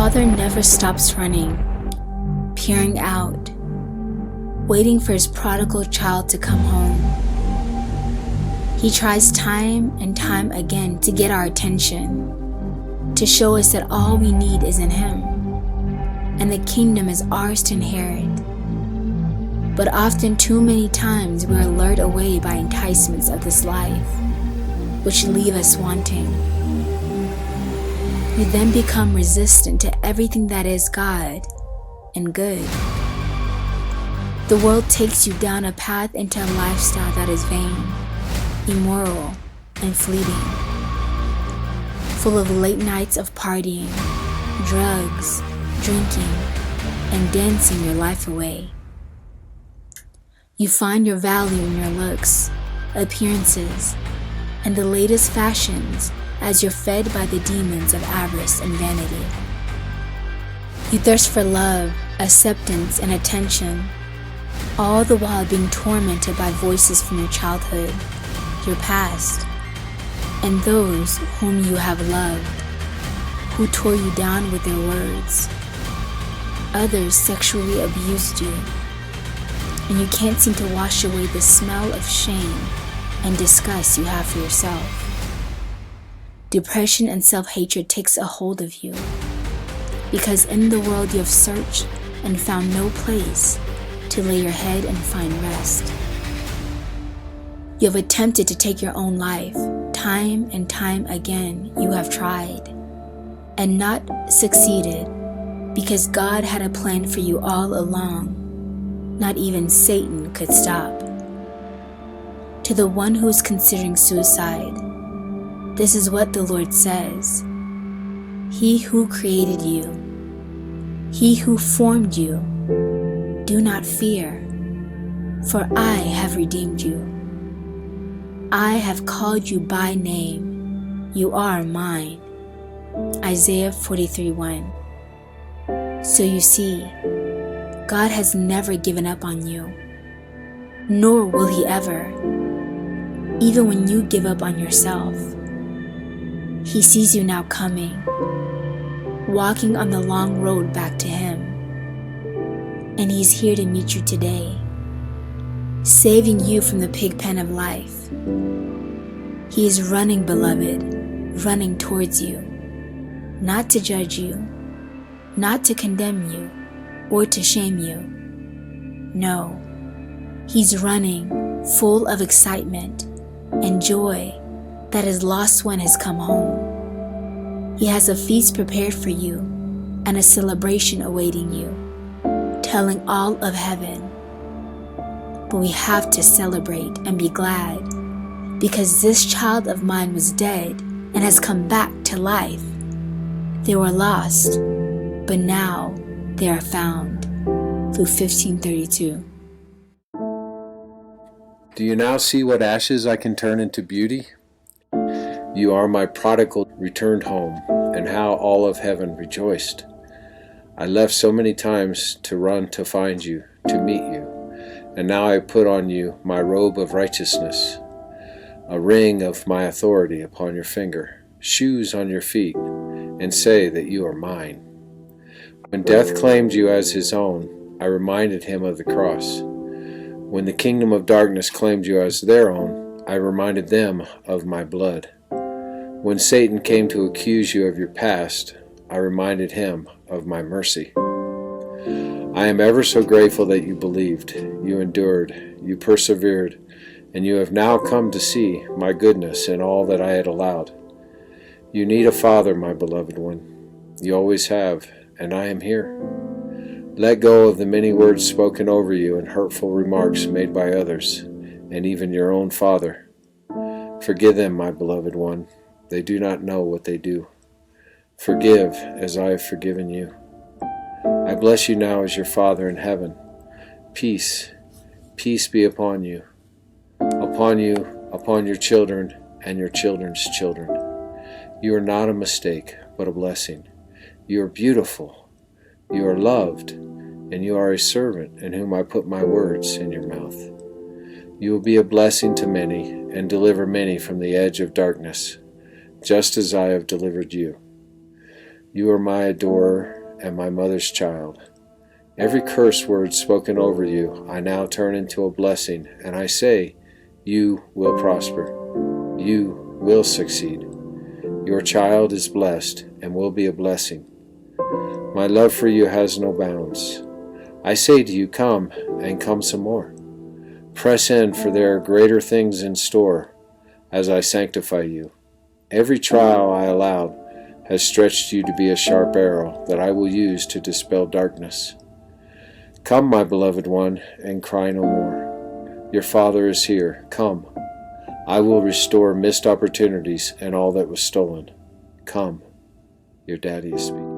Father never stops running, peering out, waiting for his prodigal child to come home. He tries time and time again to get our attention, to show us that all we need is in him, and the kingdom is ours to inherit. But often too many times we are lured away by enticements of this life, which leave us wanting. We then become resistant to everything that is God and good. The world takes you down a path into a lifestyle that is vain, immoral, and fleeting, full of late nights of partying, drugs, drinking, and dancing your life away. You find your value in your looks, appearances, and the latest fashions as you're fed by the demons of avarice and vanity. You thirst for love, acceptance, and attention, all the while being tormented by voices from your childhood, your past, and those whom you have loved, who tore you down with their words. Others sexually abused you, and you can't seem to wash away the smell of shame and disgust you have for yourself. Depression and self-hatred takes a hold of you, because in the world you have searched and found no place to lay your head and find rest. You have attempted to take your own life. Time and time again you have tried, and not succeeded, because God had a plan for you all along. Not even Satan could stop. To the one who is considering suicide, this is what the Lord says: He who created you, He who formed you, do not fear, for I have redeemed you. I have called you by name. You are mine. Isaiah 43:1. So you see, God has never given up on you, nor will He ever, even when you give up on yourself. He sees you now coming, walking on the long road back to Him, and He's here to meet you today, saving you from the pig pen of life. He is running, beloved, running towards you, not to judge you, not to condemn you, or to shame you. No, He's running full of excitement and joy that His lost one has come home. He has a feast prepared for you and a celebration awaiting you, telling all of heaven. But we have to celebrate and be glad, because this child of mine was dead and has come back to life. They were lost, but now they are found. Luke 15:32. Do you now see what ashes I can turn into beauty? You are my prodigal returned home, and how all of heaven rejoiced. I left so many times to run to find you, to meet you, and now I put on you my robe of righteousness, a ring of my authority upon your finger, shoes on your feet, and say that you are mine. When death claimed you as his own, I reminded him of the cross. When the kingdom of darkness claimed you as their own, I reminded them of my blood. When Satan came to accuse you of your past, I reminded him of my mercy. I am ever so grateful that you believed, you endured, you persevered, and you have now come to see my goodness in all that I had allowed. You need a father, my beloved one. You always have, and I am here. Let go of the many words spoken over you and hurtful remarks made by others, and even your own father. Forgive them, my beloved one. They do not know what they do. Forgive as I have forgiven you. I bless you now as your Father in heaven. Peace, peace be upon you, upon your children, and your children's children. You are not a mistake, but a blessing. You are beautiful, you are loved, and you are a servant in whom I put my words in your mouth. You will be a blessing to many, and deliver many from the edge of darkness, just as I have delivered you. You are my adorer, and my mother's child. Every curse word spoken over you I now turn into a blessing, and I say, you will prosper. You will succeed. Your child is blessed and will be a blessing. My love for you has no bounds. I say to you, come, and come some more. Press in, for there are greater things in store as I sanctify you. Every trial I allowed has stretched you to be a sharp arrow that I will use to dispel darkness. Come, my beloved one, and cry no more. Your Father is here. Come. I will restore missed opportunities and all that was stolen. Come. Your Daddy is speaking.